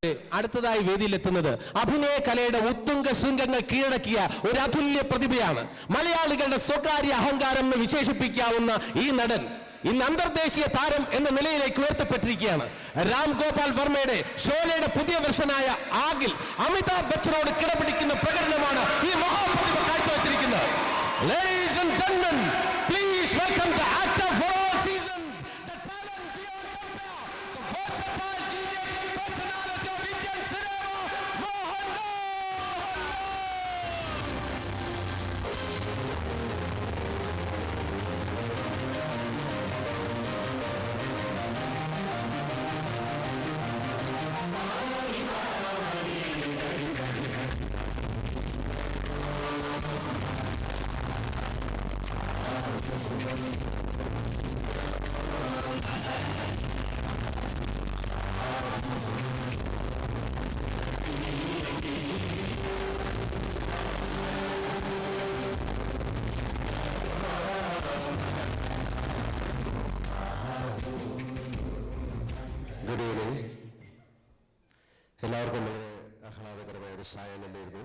അടുത്തതായി വേദിയിലെത്തുന്നത് അഭിനയ കലയുടെ ഉത്തുംഗ ശൃംഗങ്ങൾ കീഴടക്കിയ ഒരു അതുല്യ പ്രതിഭയാണ്. മലയാളികളുടെ സ്വകാര്യ അഹങ്കാരം എന്ന് വിശേഷിപ്പിക്കാവുന്ന ഈ നടൻ ഇന്ന് അന്തർദേശീയ താരം എന്ന നിലയിലേക്ക് ഉയർത്തപ്പെട്ടിരിക്കുകയാണ്. രാം ഗോപാൽ വർമ്മയുടെ ഷോലയുടെ പുതിയ വെർഷനായ ആഗിൽ അമിതാഭ് ബച്ചനോട് കിടപിടിക്കുന്ന പ്രകടനമാണ് ഈ മഹാപ്രതിഭ കാഴ്ചവെച്ചിരിക്കുന്നത്. Ladies and gentlemen, please welcome the actor for all seasons, the talent beyond compare, the versatile genius personality of Indian cinema, Mohanlal. Good evening. എല്ലാവർക്കും വളരെ ആഹ്ലാദകരമായ ഒരു സായാഹ്നമായിരുന്നു.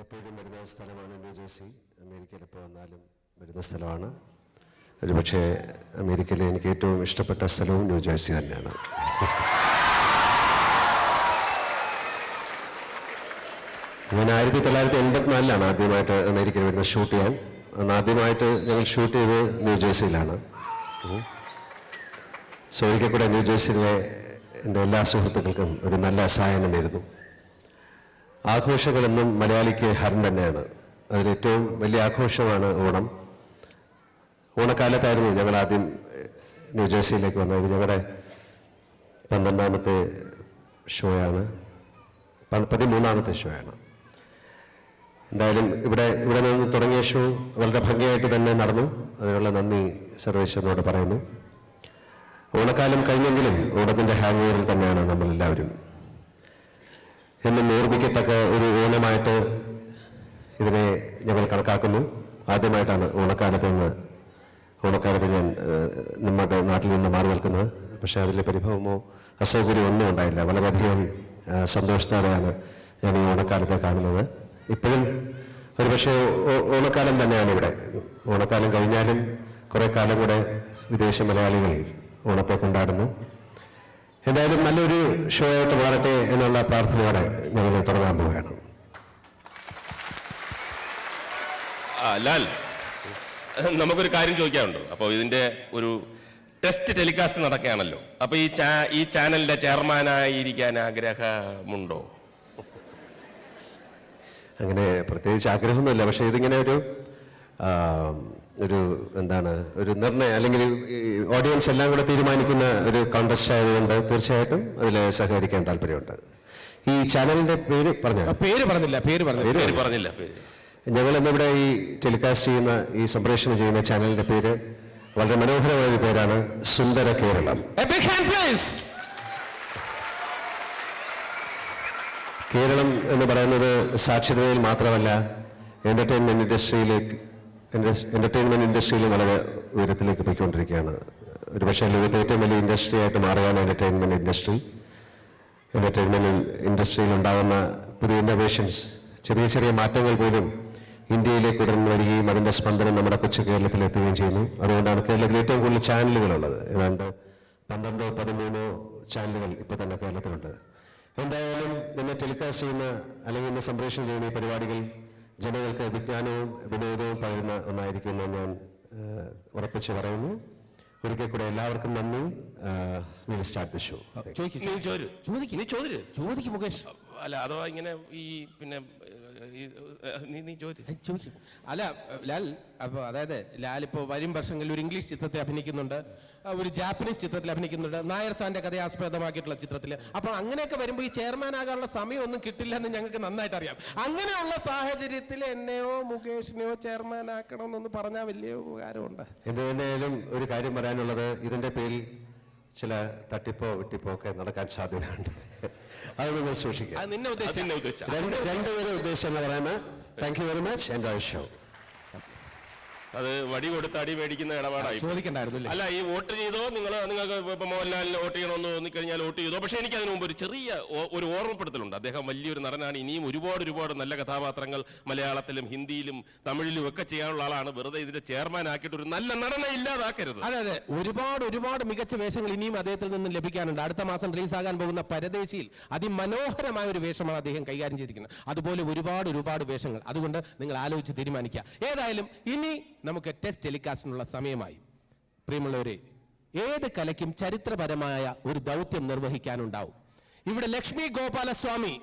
എപ്പോഴും വരുന്ന സ്ഥലമാണ് ന്യൂജേഴ്സി. അമേരിക്കയിൽ എപ്പോൾ വന്നാലും വരുന്ന സ്ഥലമാണ്. ഒരുപക്ഷെ അമേരിക്കയിലെ എനിക്ക് ഏറ്റവും ഇഷ്ടപ്പെട്ട സ്ഥലവും ന്യൂജേഴ്സി തന്നെയാണ്. ഞാൻ 1984 ആദ്യമായിട്ട് അമേരിക്കയിൽ വരുന്ന ഷൂട്ട് ചെയ്യാൻ. അന്ന് ആദ്യമായിട്ട് ഞങ്ങൾ ഷൂട്ട് ചെയ്ത് ന്യൂജേഴ്സിയിലാണ്. സോ ഒരിക്കൽ കൂടെ ന്യൂജേഴ്സിയിലെ എൻ്റെ എല്ലാ സുഹൃത്തുക്കൾക്കും ഒരു നല്ല സായാഹ്നം നേരുന്നു. ആഘോഷങ്ങളെന്നും മലയാളിക്ക് ഹരം തന്നെയാണ്. അതിലേറ്റവും വലിയ ആഘോഷമാണ് ഓണം. ഓണക്കാലത്തായിരുന്നു ഞങ്ങൾ ആദ്യം ന്യൂജേഴ്സിയിലേക്ക് വന്നത്. ഇത് ഞങ്ങളുടെ 12ാമത്തെ ഷോയാണ്, 13ാമത്തെ ഷോയാണ്. എന്തായാലും ഇവിടെ നിന്ന് തുടങ്ങിയ ഷോ വളരെ ഭംഗിയായിട്ട് തന്നെ നടന്നു. അതിനുള്ള നന്ദി സർവേശ്വരനോട് പറയുന്നു. ഓണക്കാലം കഴിഞ്ഞെങ്കിലും ഓണത്തിൻ്റെ ഹാങ് ഓവറിൽ തന്നെയാണ് നമ്മളെല്ലാവരും. എന്നും ഓർമ്മിക്കത്തക്ക ഒരു ഓണമായിട്ട് ഇതിനെ ഞങ്ങൾ കണക്കാക്കുന്നു. ആദ്യമായിട്ടാണ് ഓണക്കാലത്ത് ഞാൻ നമ്മുടെ നാട്ടിൽ നിന്ന് മാറി നിൽക്കുന്നത്. പക്ഷേ അതിൽ പരിഭവമോ അസൗകര്യമോ ഒന്നും ഉണ്ടായില്ല. വളരെയധികം സന്തോഷത്തോടെയാണ് ഞാൻ ഈ ഓണക്കാലത്തെ കാണുന്നത്. ഇപ്പോഴും ഒരുപക്ഷെ ഓണക്കാലം തന്നെയാണ് ഇവിടെ. ഓണക്കാലം കഴിഞ്ഞാലും കുറേ കാലം കൂടെ വിദേശ മലയാളികൾ ഓണത്തെ കൊണ്ടാടുന്നു. എന്തായാലും നല്ലൊരു ഷോ ആയിട്ട് മാറട്ടെ എന്നുള്ള പ്രാർത്ഥനയോടെ ഞങ്ങൾ തുടങ്ങാൻ പോവുകയാണ്. ലാൽ, നമുക്കൊരു കാര്യം ചോദിക്കാനുണ്ട്. അപ്പോൾ ഇതിൻ്റെ ഒരു ടെസ്റ്റ് ടെലികാസ്റ്റ് നടക്കുകയാണല്ലോ. അപ്പോൾ ഈ ചാനലിൻ്റെ ചെയർമാനായിരിക്കാൻ ആഗ്രഹമുണ്ടോ? അങ്ങനെ പ്രത്യേകിച്ച് ആഗ്രഹമൊന്നുമില്ല. പക്ഷേ ഇതിങ്ങനെ ഒരു നിർണയം അല്ലെങ്കിൽ ഓഡിയൻസ് എല്ലാം കൂടെ തീരുമാനിക്കുന്ന ഒരു കോൺടെസ്റ്റ് ആയതുകൊണ്ട് തീർച്ചയായിട്ടും അതിൽ സഹകരിക്കാൻ താല്പര്യമുണ്ട്. ഈ ചാനലിൻ്റെ പേര് പറഞ്ഞില്ല. ഞങ്ങൾ ഇന്നിവിടെ ഈ ടെലികാസ്റ്റ് ചെയ്യുന്ന, ഈ സംപ്രേഷണം ചെയ്യുന്ന ചാനലിൻ്റെ പേര് വളരെ മനോഹരമായ ഒരു പേരാണ്, സുന്ദര കേരളം. കേരളം എന്ന് പറയുന്നത് സാക്ഷരതയിൽ മാത്രമല്ല എൻ്റർടൈൻമെൻറ്റ് ഇൻഡസ്ട്രിയിലും വളരെ ഉയരത്തിലേക്ക് പോയിക്കൊണ്ടിരിക്കുകയാണ്. ഒരുപക്ഷെ ലോകത്തെ ഏറ്റവും വലിയ ഇൻഡസ്ട്രി ആയിട്ട് മാറുകയാണ് എൻ്റർടൈൻമെൻറ്റ് ഇൻഡസ്ട്രിയിൽ ഉണ്ടാകുന്ന പുതിയ ഇന്നോവേഷൻസ്, ചെറിയ ചെറിയ മാറ്റങ്ങൾ പോലും ഇന്ത്യയിലേക്ക് ഉടൻ വരികയും അതിൻ്റെ സ്പന്ദനം നമ്മുടെ കൊച്ചു കേരളത്തിൽ എത്തുകയും ചെയ്യുന്നു. അതുകൊണ്ടാണ് കേരളത്തിൽ ഏറ്റവും കൂടുതൽ ചാനലുകളുള്ളത്. ഏതാണ്ട് 12-13 ചാനലുകൾ ഇപ്പോൾ തന്നെ കേരളത്തിലുണ്ട്. എന്തായാലും ഇന്ന് ടെലികാസ്റ്റ് ചെയ്യുന്ന അല്ലെങ്കിൽ ഇന്ന് സംപ്രേഷണം ചെയ്യുന്ന ഈ പരിപാടികൾ ജനങ്ങൾക്ക് വിജ്ഞാനവും വിനോദവും പകരുന്ന ഒന്നായിരിക്കുമെന്ന് ഞാൻ ഉറപ്പിച്ച് പറയുന്നു. ഒരിക്കൽ കൂടെ എല്ലാവർക്കും നന്ദി. Will start the show. ചോദിക്കും മുകേഷ്. അല്ല, അഥവാ ഇങ്ങനെ ഈ പിന്നെ ചോദിക്കും. അല്ല ലാൽ, അപ്പോൾ അതായത് ലാൽ ഇപ്പോൾ വരും വർഷങ്ങളിൽ ഒരു ഇംഗ്ലീഷ് ചിത്രത്തിൽ അഭിനയിക്കുന്നുണ്ട്, ഒരു ജാപ്പനീസ് ചിത്രത്തിൽ അഭിനയിക്കുന്നുണ്ട്, നായർ സാറിന്റെ കഥയെ ആസ്പദമാക്കിയിട്ടുള്ള ചിത്രത്തിൽ. അപ്പോൾ അങ്ങനെയൊക്കെ വരുമ്പോൾ ഈ ചെയർമാൻ ആകാനുള്ള സമയമൊന്നും കിട്ടില്ല എന്ന് ഞങ്ങൾക്ക് നന്നായിട്ട് അറിയാം. അങ്ങനെയുള്ള സാഹചര്യത്തിൽ എന്നെയോ മുകേഷിനെയോ ചെയർമാൻ ആക്കണം എന്നൊന്ന് പറഞ്ഞാൽ വലിയ ഉപകാരമുണ്ട്. എന്തായാലും ഒരു കാര്യം പറയാനുള്ളത്, ഇതിൻ്റെ പേരിൽ ചില തട്ടിപ്പോ വെട്ടിപ്പോ ഒക്കെ നടക്കാൻ സാധ്യതയുണ്ട്. അത് നിങ്ങൾ സൂക്ഷിക്കുക. രണ്ടുപേരെ ഉദ്ദേശം എന്ന് പറയുന്നത്. Thank you very much. Enjoy show. അത് വടി കൊടുത്ത് അടി മേടിക്കുന്ന ഇടപാടായി. ചോദിക്കണ്ടായിരുന്നു. അല്ല, ഈ വോട്ട് ചെയ്തോ നിങ്ങൾക്ക് ഇപ്പൊ മോഹൻലാലിന് വോട്ട് ചെയ്യണമെന്ന് തോന്നിക്കഴിഞ്ഞാൽ വോട്ട് ചെയ്തോ. പക്ഷെ എനിക്ക് അതിനു മുമ്പ് ഒരു ചെറിയ ഒരു ഓർമ്മപ്പെടുത്തലുണ്ട്. അദ്ദേഹം വലിയൊരു നടനാണ്. ഇനിയും ഒരുപാട് നല്ല കഥാപാത്രങ്ങൾ മലയാളത്തിലും ഹിന്ദിയിലും തമിഴിലും ഒക്കെ ചെയ്യാനുള്ള ആളാണ്. വെറുതെ ഇതിന്റെ ചെയർമാൻ ആക്കിയിട്ട് ഒരു നല്ല നടനെ ഇല്ലാതാക്കരുത്. അതെ, ഒരുപാട് മികച്ച വേഷങ്ങൾ ഇനിയും അദ്ദേഹത്തിൽ നിന്ന് ലഭിക്കാനുണ്ട്. അടുത്ത മാസം റിലീസാകാൻ പോകുന്ന പരദേശിയിൽ അതിമനോഹരമായ ഒരു വേഷമാണ് അദ്ദേഹം കൈകാര്യം ചെയ്തിരിക്കുന്നത്. അതുപോലെ ഒരുപാട് വേഷങ്ങൾ. അതുകൊണ്ട് നിങ്ങൾ ആലോചിച്ച് തീരുമാനിക്കുക. ഏതായാലും ഇനി നമുക്ക് ടെസ്റ്റ് ടെലികാസ്റ്റിനുള്ള സമയമായി. പ്രിയമുള്ളവരെ, ഏത് കലയ്ക്കും ചരിത്രപരമായ ഒരു ദൗത്യം നിർവഹിക്കാനുണ്ടാവും. ഇവിടെ ലക്ഷ്മി ഗോപാലസ്വാമി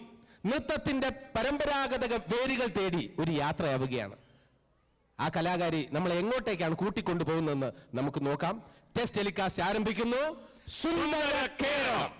നൃത്തത്തിന്റെ പരമ്പരാഗത വേരുകൾ തേടി ഒരു യാത്രയാവുകയാണ്. ആ കലാകാരി നമ്മളെ എങ്ങോട്ടേക്കാണ് കൂട്ടിക്കൊണ്ടുപോകുന്നതെന്ന് നമുക്ക് നോക്കാം. ടെസ്റ്റ് ടെലികാസ്റ്റ് ആരംഭിക്കുന്നു. സുന്ദര കേരളം.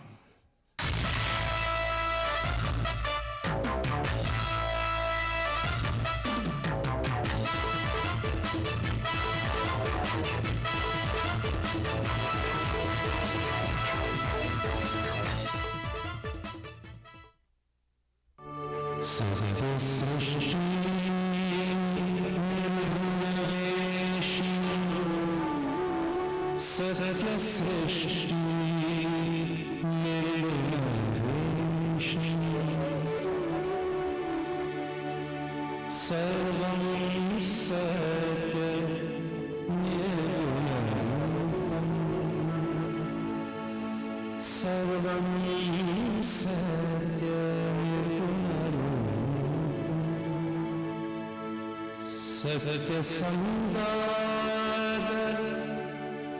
സത്യസംവാദ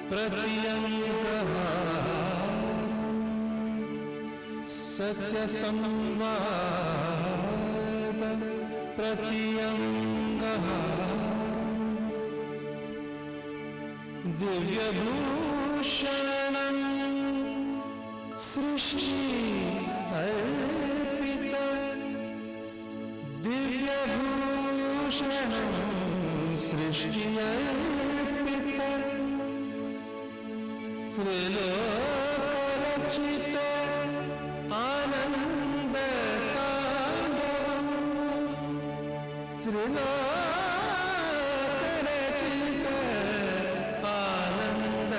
പ്രത്യംഗഹാരം സത്യസംവാദ പ്രത്യംഗഹാരം ദിവ്യഭൂഷണം സൃഷ്ടി അർപ്പിത ദിവ്യഭൂഷണം സൃഷ്ടിയർപ്പിത ത്രിലോകരചിത ആനന്ദതാണ്ഡവം ത്രിലോകരചിത ആനന്ദതാണ്ഡവം.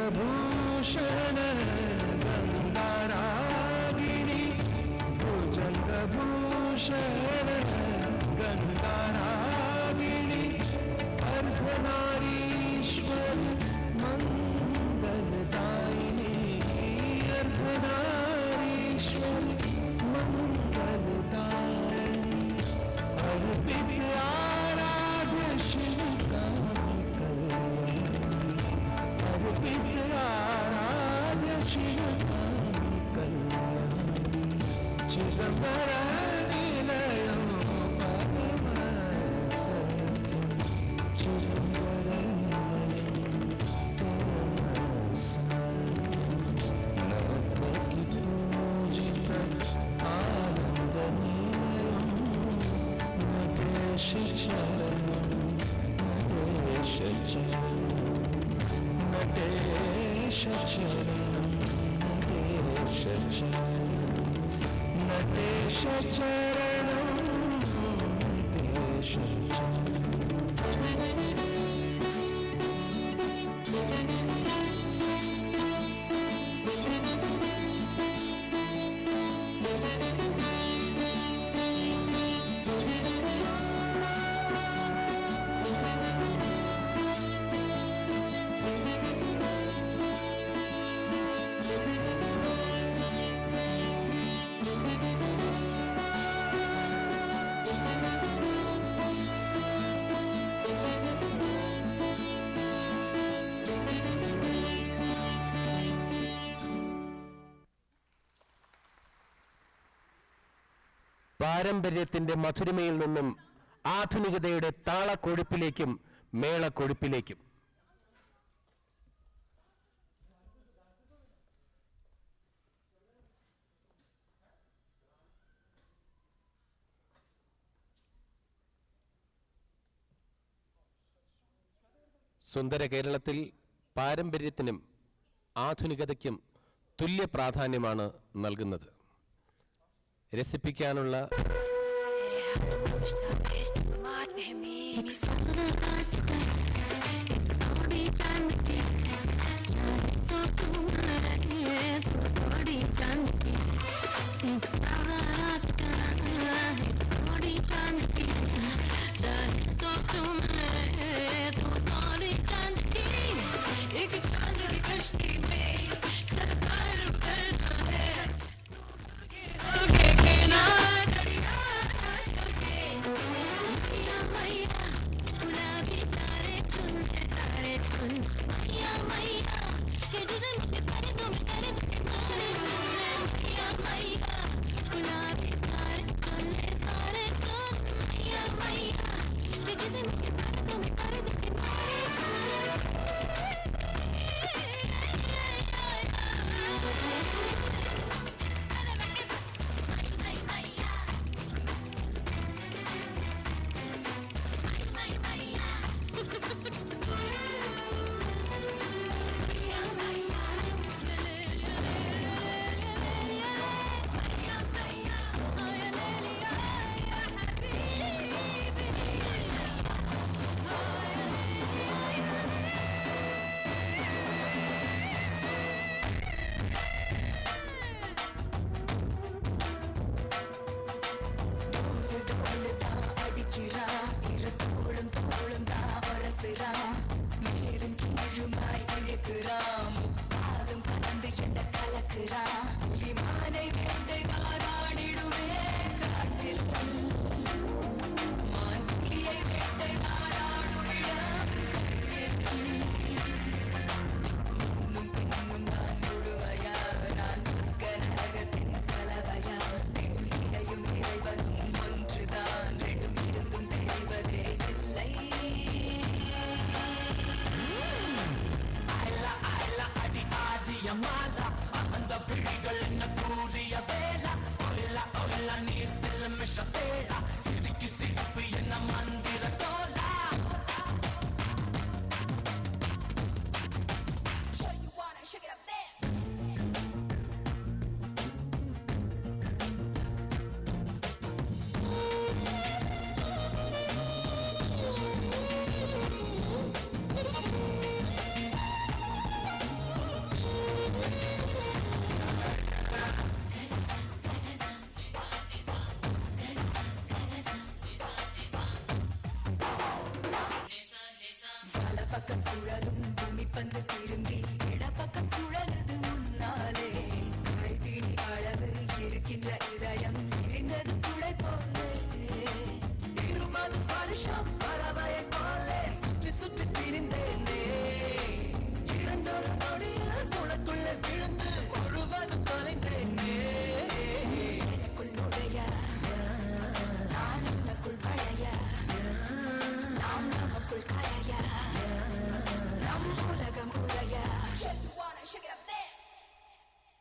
भुजंगभूषण गंगारा ചരണം നടേശ ചരണം നടേശ ചരണം. പാരമ്പര്യത്തിന്റെ മധുരിമയിൽ നിന്നും ആധുനികതയുടെ താളക്കൊഴുപ്പിലേക്കും മേളക്കൊഴുപ്പിലേക്കും. സുന്ദര കേരളത്തിൽ പാരമ്പര്യത്തിനും ആധുനികതയ്ക്കും തുല്യ പ്രാധാന്യമാണ് നൽകുന്നത്. രസിപ്പിക്കാനുള്ള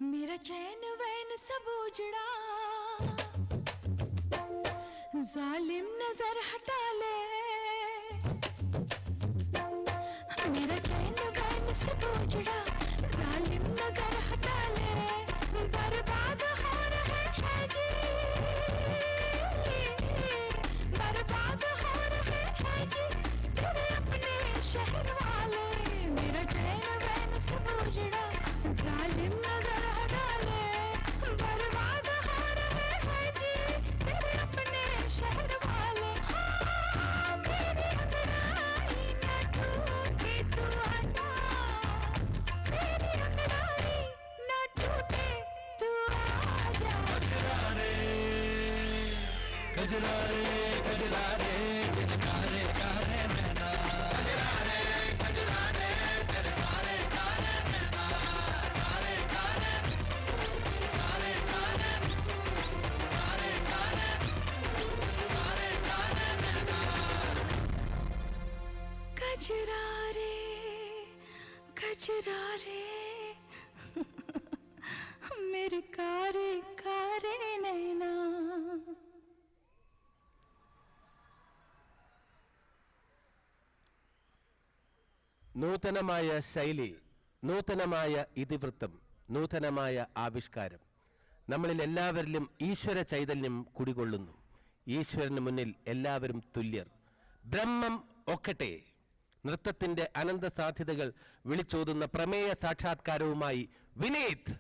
मेरा चैन वैन सब उजड़ा, जालिम नजर हटा ले। मेरा चैन वैन सब उजड़ा, जालिम कजरारे कजरारे मेरे कारे कारे नैना. നൂതനമായ ശൈലി, നൂതനമായ ഇതിവൃത്തം, നൂതനമായ ആവിഷ്കാരം. നമ്മളിൽ എല്ലാവരിലും ഈശ്വര ചൈതന്യം കുടികൊള്ളുന്നു. ഈശ്വരന് മുന്നിൽ എല്ലാവരും തുല്യർ. ബ്രഹ്മം ഒക്കട്ടെ. നൃത്തത്തിന്റെ അനന്ത സാധ്യതകൾ വിളിച്ചോതുന്ന പ്രമേയ സാക്ഷാത്കാരവുമായി വിനീത്.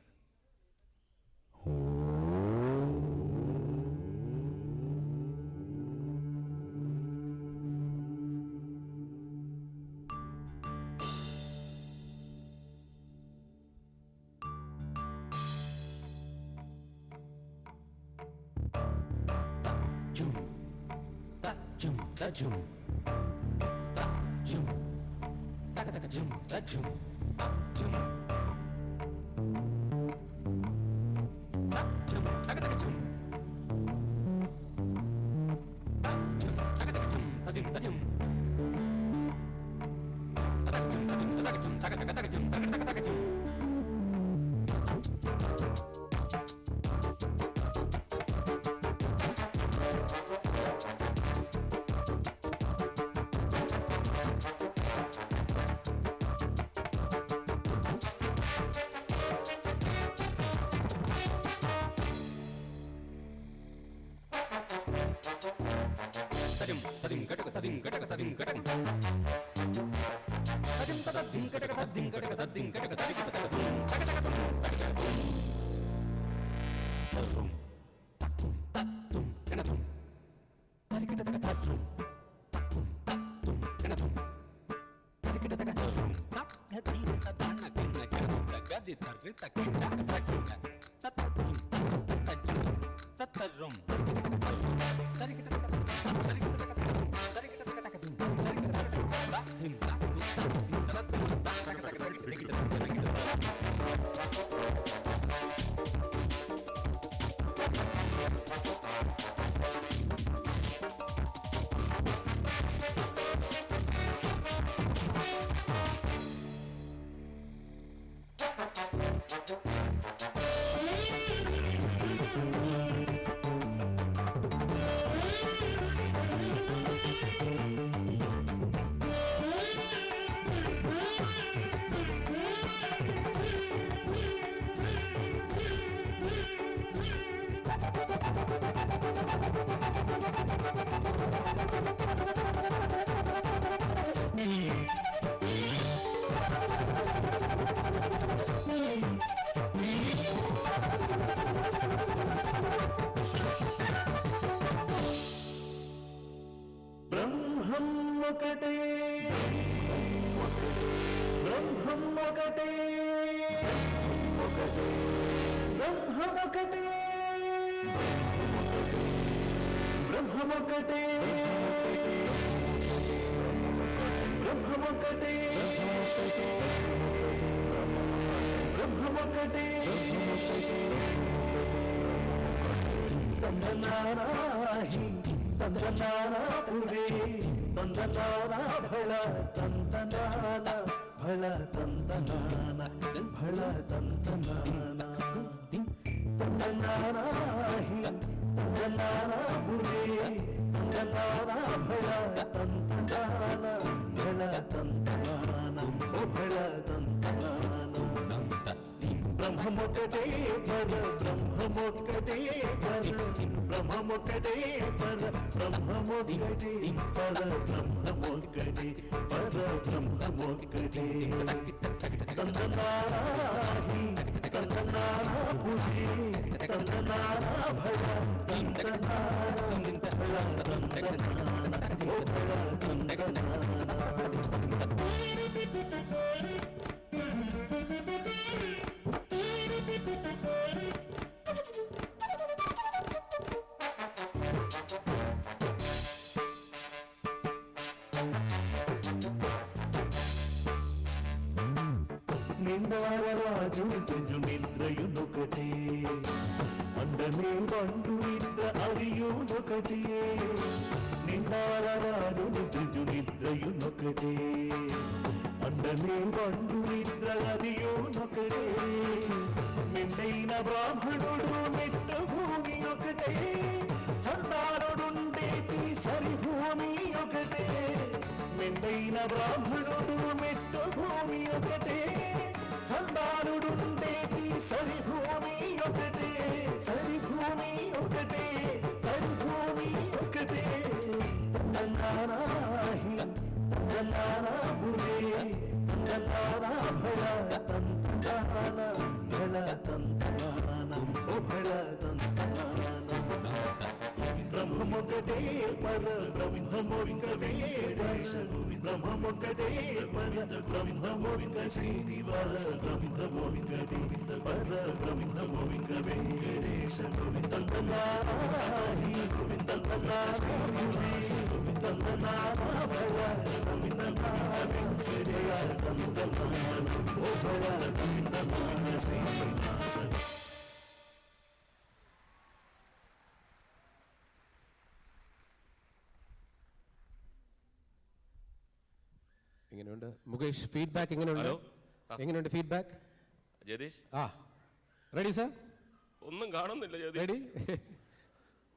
నిండారాజు నిద్రయునొకటే అండమే బండు నిద్ర అరియునొకటే నిండారాజు నిద్రయునొకటే అండమే బండు నిద్ర అరియునొకటే మెండైన బ్రాహ్మణుడు మెట్ట భూమి ఒకటే చందారుడుండేటి సరి భూమి ఒకటే మెండైన బ్రాహ్మణుడు మెట్ట భూమి ఒకటే చందారుడుండేటి సరి భూమి ఒకటే సరి భూమి ఒకటే సరి భూమి ఒకటే తందనారాహి తందనారా భులే తందనారా భయ తందనారా భళ తందనానా ఓ భళ తందనానా బ్రహ్మొకటే పర బ్రహ్మమొక్క వేదేశ బ్రహ్మొకటే పర బ్రహ్మమొక్క శ్రీనివాస బ్రహ్మమొక్క గోవింద పర బ్రహ్మమొక్క వెంకటేశ గోవిందనాహి గోవిందనాహి గోవిందనాహ భయ గోవిందనాహ వెంకటేశ గోవిందనాహ ఓ భయ గోవిందనాహ శ్రీనివాస. എങ്ങനെയുണ്ട് മുകേഷ്? ഫീഡ്ബാക്ക് എങ്ങനെയുണ്ട്? ഹലോ. എങ്ങനെയുണ്ട് ഫീഡ്ബാക്ക്? ജഗദീഷ് ആ റെഡി സർ? ഒന്നും കാണുന്നില്ല റെഡി? ജഗദീഷ്.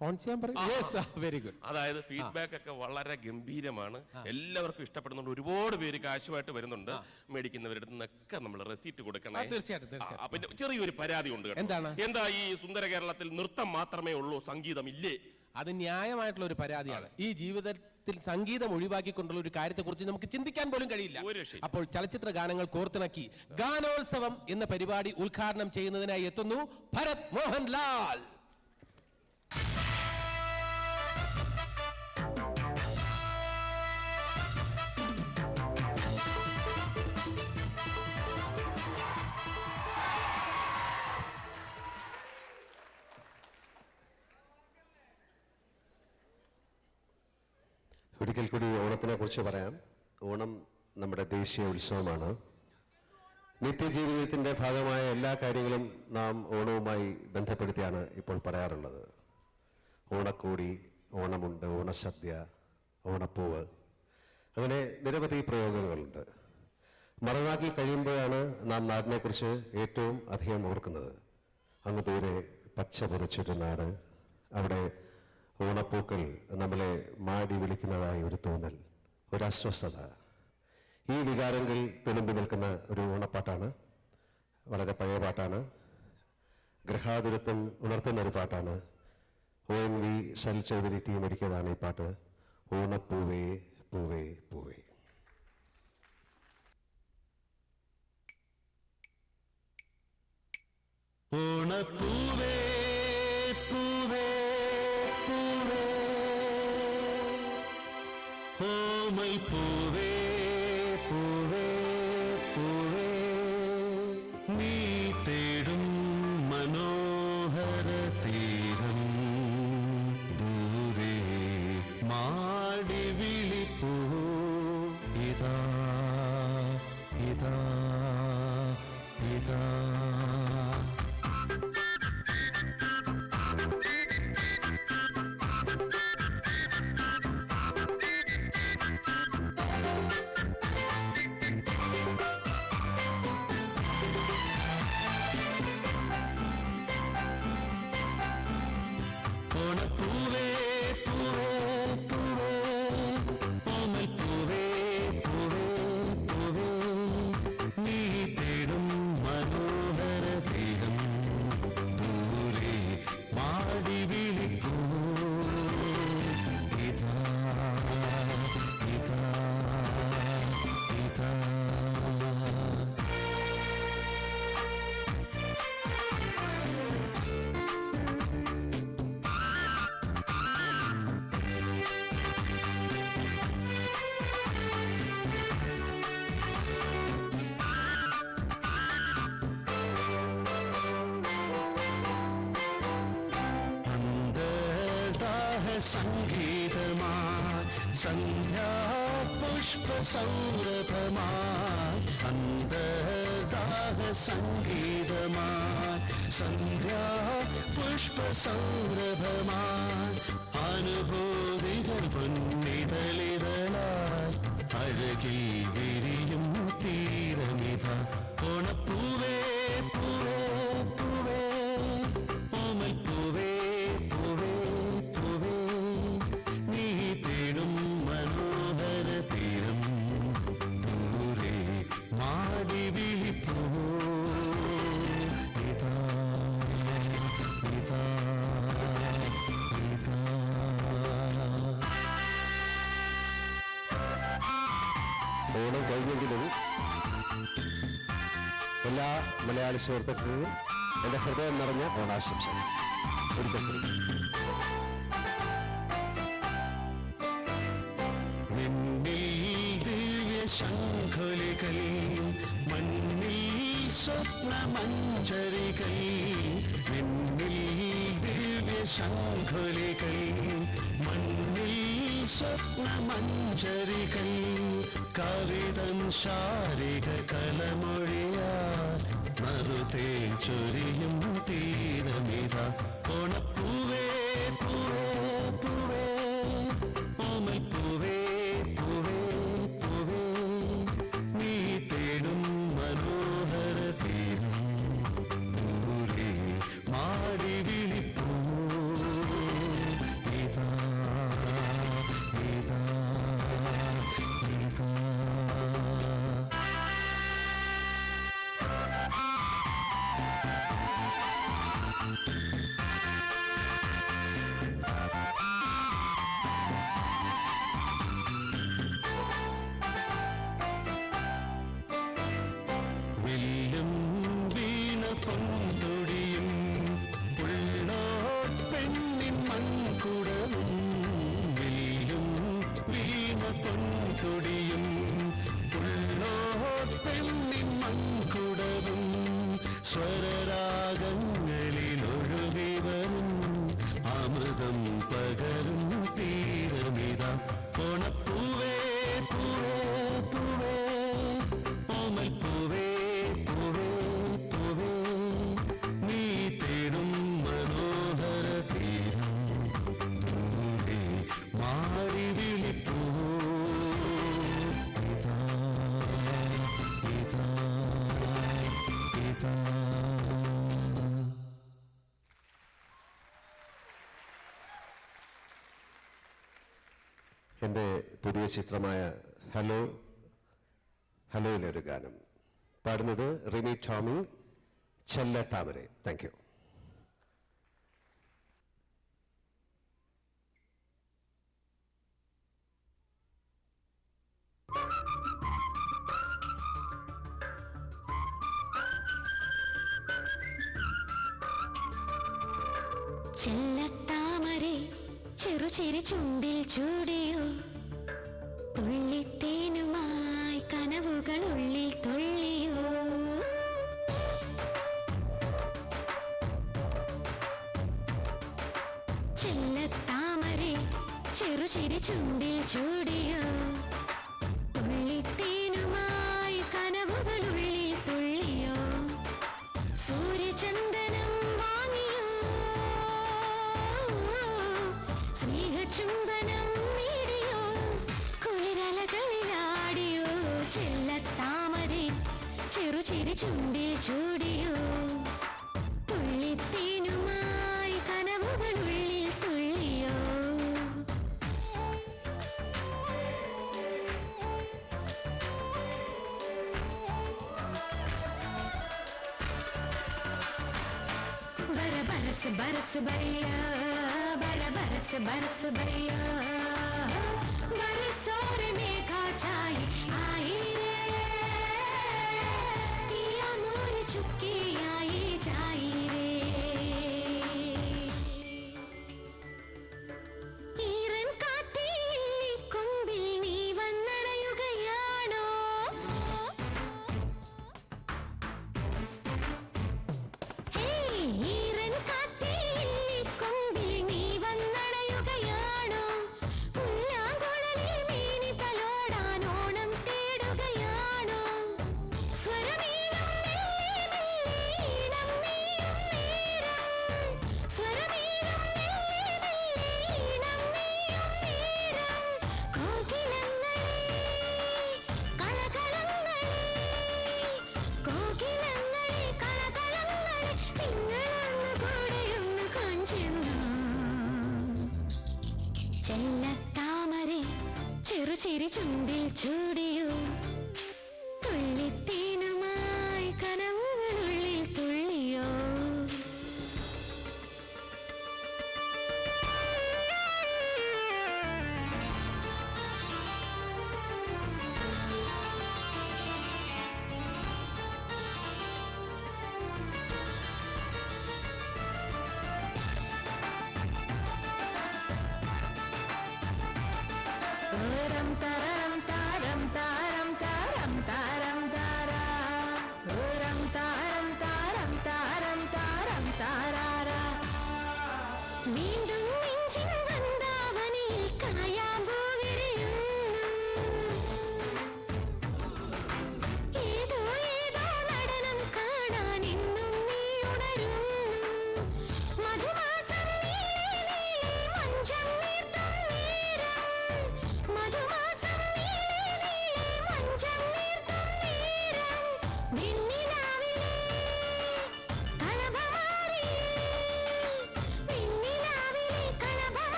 ഓൺ ചെയ്യാൻ പറയും. Yes, very good. അതായത് ഫീഡ്ബാക്ക് ഒക്കെ വളരെ ഗംഭീരമാണ്, എല്ലാവർക്കും ഇഷ്ടപ്പെടുന്നുണ്ട്, ഒരുപാട് പേര് കാശുമായിട്ട് വരുന്നുണ്ട്. മേടിക്കുന്നവരുടെ നിന്നൊക്കെ നമ്മൾ റെസീറ്റ് കൊടുക്കണം. തീർച്ചയായിട്ടും. പിന്നെ ചെറിയൊരു പരാതി ഉണ്ട്. എന്താണ്? എന്താ ഈ സുന്ദര കേരളത്തിൽ നൃത്തം മാത്രമേ ഉള്ളൂ, സംഗീതം ഇല്ലേ? അത് ന്യായമായിട്ടുള്ള ഒരു പരാതിയാണ്. ഈ ജീവിതത്തിൽ സംഗീതം ഒഴിവാക്കിക്കൊണ്ടുള്ള ഒരു കാര്യത്തെക്കുറിച്ച് നമുക്ക് ചിന്തിക്കാൻ പോലും കഴിയില്ല. അപ്പോൾ ചലച്ചിത്ര ഗാനങ്ങൾ കോർത്തിണക്കി ഗാനോത്സവം എന്ന പരിപാടി ഉദ്ഘാടനം ചെയ്യുന്നതിനായി എത്തുന്നു ഭരത് മോഹൻലാൽ. ഒരിക്കൽ കൂടി ഓണത്തിനെ കുറിച്ച് പറയാം. ഓണം നമ്മുടെ ദേശീയ ഉത്സവമാണ്. നിത്യജീവിതത്തിൻ്റെ ഭാഗമായ എല്ലാ കാര്യങ്ങളും നാം ഓണവുമായി ബന്ധപ്പെടുത്തിയാണ് ഇപ്പോൾ പറയാറുള്ളത്. ഓണക്കോടി, ഓണമുണ്ട്, ഓണസദ്യ, ഓണപ്പൂവ്, അങ്ങനെ നിരവധി പ്രയോഗങ്ങളുണ്ട്. മറുനാട്ടിൽ കഴിയുമ്പോഴാണ് നാം നാടിനെക്കുറിച്ച് ഏറ്റവും അധികം ഓർക്കുന്നത്. അങ്ങ് ദൂരെ പച്ച പുതച്ചൊരു നാട്, അവിടെ ഓണപ്പൂക്കൾ നമ്മളെ മാടി വിളിക്കുന്നതായി ഒരു തോന്നൽ, ഒരു അസ്വസ്ഥത. ഈ വികാരങ്ങൾ തുളുമ്പി നിൽക്കുന്ന ഒരു ഓണപ്പാട്ടാണ്. വളരെ പഴയ പാട്ടാണ്. ഗൃഹാതുരത്വം ഉണർത്തുന്ന ഒരു പാട്ടാണ്. ONV സൽ ചൗധരി ടീം ഒരുക്കിയതാണ് ഈ പാട്ട്. ഓണപ്പൂവേ പൂവേ പൂവേ. ഓണപ്പൂവേ പൂവേ പൂവേ ഓമൈ പൂവേ പൂവേ പൂവേ നീ തേടും മനോഹര തീരം ദൂരെ മാടി വിളിപ്പൂ ഇതാ ഇതാ ഇതാ. ഓണപ്പൂവേ പൂവേ പൂവേ ഓമൽ പൂവേ പൂവേ പൂവേ നീ തേടും മനോഹര തീരം ദൂരെ മാടി വിളിക്കൂ ഇതാ ഇതാ ഇതാ. സംഗീതമാ സന്ധ്യാ പുഷ്പ പുഷ്പസൗരഭമായി അന്തർദാഹ സംഗീതമായി സന്ധ്യാ പുഷ്പസൗരഭമായി അനുഭൂതികൾ പൊന്നിതളിതളായി അഴകിൽ വിരിയും തീരമിത ഓണപ്പൂവേ പൂവേ പൂവേ ഓമൽ പൂവേ പൂവേ പൂവേ നീ തേടും മനോഹര തീരം ദൂരെ മാടി വിളിപ്പൂ ഇതാ ഇതാ ഇതാ. ഓണം കഴിഞ്ഞെങ്കിലും എല്ലാ മലയാളി സുഹൃത്തുക്കൾക്കും എൻ്റെ ഹൃദയം നിറഞ്ഞ ഓണാശംസകൾ ഒരിക്കൽ കൂടി. വിണ്ണിൽ ദിവ്യശംഖുലികൾ മണ്ണിൽ സ്വപ്നമഞ്ജരികൾ വിണ്ണിൽ ദിവ്യശംഖുലികൾ മണ്ണിൽ സ്വപ്നമഞ്ജരികൾ കവിതം ശാരിക കലമൊഴിയാ മറുതേൻ ചൊരിയും തീരമിത ഓണപ്പൂവേ പൂവേ പൂവേ ഓമൽ പൂവേ പൂവേ പൂവേ നീ തേടും മനോഹര തീരം ദൂരെ മാടി വിളിപ്പൂ ഇതാ ഇതാ ഇതാ. വില്ലും വീണ പൊന്തൊടിയും പെണ്ണിൻ മൺകുടവും വില്ലും വീണ പൊന്തൊടിയും പെണ്ണിൻ മൺകുടവും സ്വരരാഗങ്ങളിൽ ഒഴുകി വരും അമൃതം പകരും തീരമിത ഓണപ്പൂവേ പൂവേ പൂവേ ഓമൽ പൂവേ പൂവേ പൂവേ നീ തേടും മനോഹര തീരം ദൂരെ മാറി വിളിപ്പൂ ഇതാ ഇതാ ഇതാ. എൻ്റെ പുതിയ ചിത്രമായ ഹലോ ഹലോയിലൊരു ഗാനം പാടുന്നത് റിമി ടോമി ചെല്ലത്താമരെ. Thank you. ചെല്ലത്താമരെ ചെറുചിരി ചുണ്ടിൽ ചൂടിയോ തുള്ളിത്തേനുമായി കനവുകൾ ഉള്ളിൽ തുള്ളിയോ ചെല്ലത്താമരെ ചെറുചിരി ചുണ്ടിൽ ചൂടിയോ തുള്ളിത്തേനുമായി കനവുകൾ ഉള്ളിൽ തുള്ളിയോ സൂര്യചന്ദനം വാങ്ങിയോ സ്നേഹചുംബനം നേടിയോ കുളിരലകളിലാടിയോ ചെല്ലത്താമരെ ചെറുചിരി ചുണ്ടിൽ ചൂടിയോ തുള്ളിത്തേനുമായി കനവുകൾ ഉള്ളിൽ തുള്ളിയോ बरस बरस भैया बरस बरस भैया बरसों रे मेघा छाई आई रे पिया मोर चुपके आई जाई रे ഈരൻ കാറ്റിൽ കൊമ്പിൽ നീ വന്നടയുകയാണോ ഈരൻ കാറ്റിൽ കൊമ്പിൽ നീ വന്നടയുകയാണോ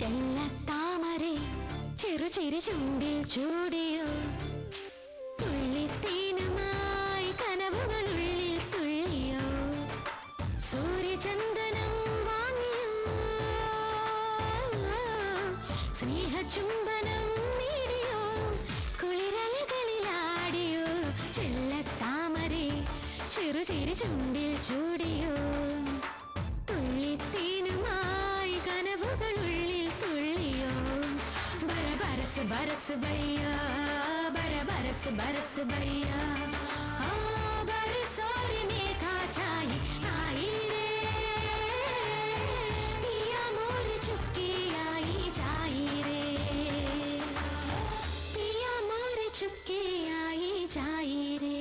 ചെല്ലത്താമരേ ചെറുചിരി ചുണ്ടിൽ ചൂടിയോ തുള്ളിത്തേനുമായി കനവുകളുള്ളിൽ തുള്ളിയോ സൂര്യചന്ദനം വാങ്ങിയോ സ്നേഹചുംബനം നേടിയോ കുളിരലകളിലാടിയോ ചെല്ലത്താമരേ ചെറുചിരി ചുണ്ടിൽ ചൂടിയോ തുള്ളിത്തേനുമായി കനവുകളുള്ളിൽ തുള്ളിയോ बरस भैया बरस भैया बरसोरी मेघा छाई आई रे पिया मोर चुपके आई जाई रे पिया मोर चुपके आई जाई रे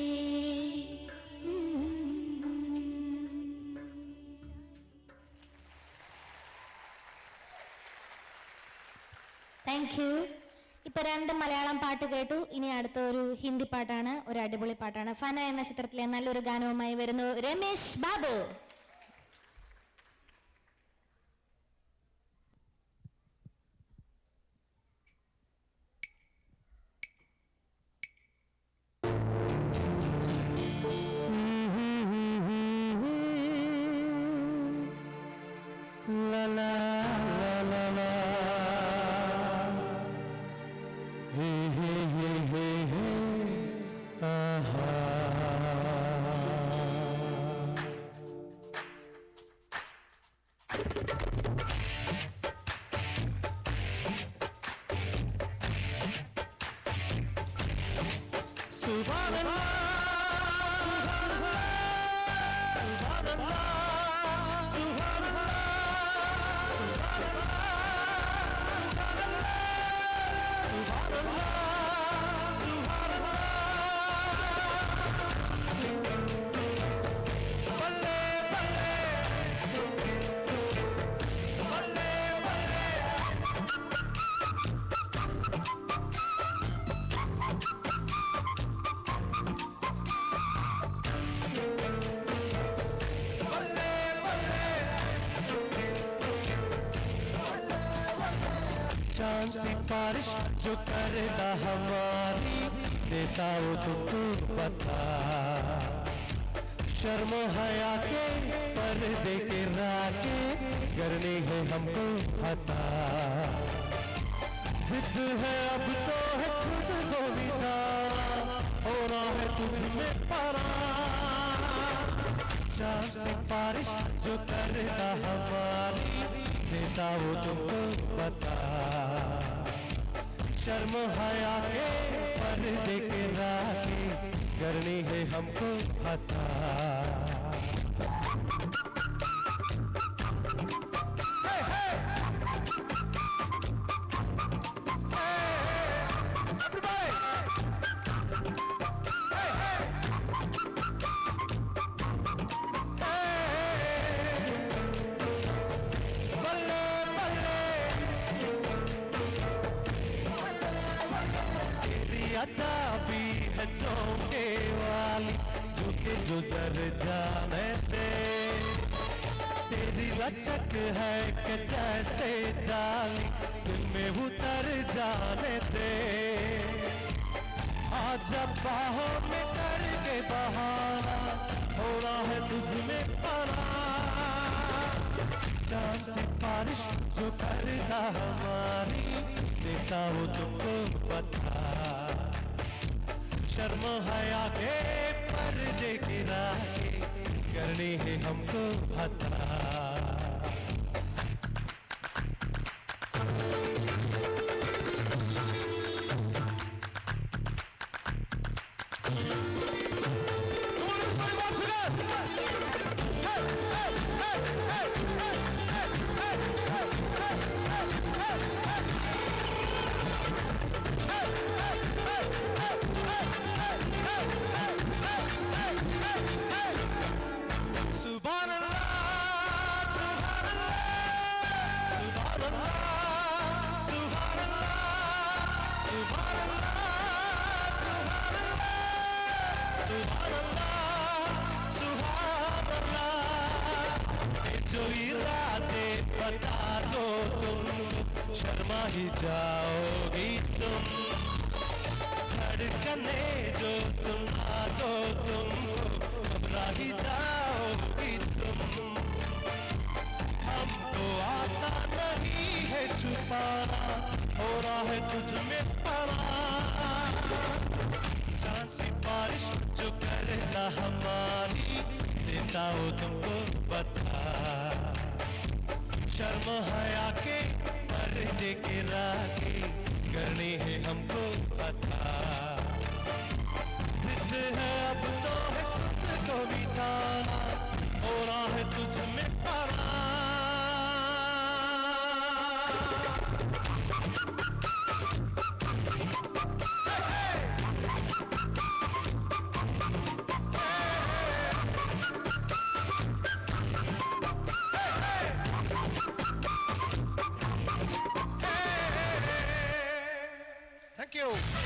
താങ്ക് യു. ഇപ്പൊ 2 മലയാളം പാട്ട് കേട്ടു. ഇനി അടുത്ത ഒരു ഹിന്ദി പാട്ടാണ്, ഒരു അടിപൊളി പാട്ടാണ്. ഫന എന്ന ചിത്രത്തിലെ നല്ലൊരു ഗാനവുമായി വരുന്നു രമേശ് ബാബു. सिफारिश जो करता हमारी देता वो तुमको पता शर्म हया के पर्दे के राके करनी है हमको पता जिद है अब तो है खुद को मिटा होना है तुझ में परा चार सिफारिश जो करता हमारी देता वो तुमको पता शर्म हया के पर्दे के राके करनी है हमको पता भी है चौंके वाली झुके जो जर जाने दे तेरी लचक है कि जैसे डाली दिल में उतर जाने दे आजा बाहों में करके बहाना हो रहा है तुझ में पना चांद सिफारिश जो करता हमारी देता वो तुमको पता शर्म हया के पर्दे गिरा के करनी है हमको पता शर्मा ही जाओगी तुम, धड़कने जो सुना दो तुमको घबरा ही जाओगी तुम। हमको आता नहीं है छुपाना, हो रहा है तुझ में पड़ा, चांद सी बारिश जो करता हमारी, देता हो तुमको बता। शर्म हया के पर्दे के राखे करनी है हमको पता। जिद है अब तो है खुद को बिठाना, हो रहा है तुझ में पड़ा। Thank you.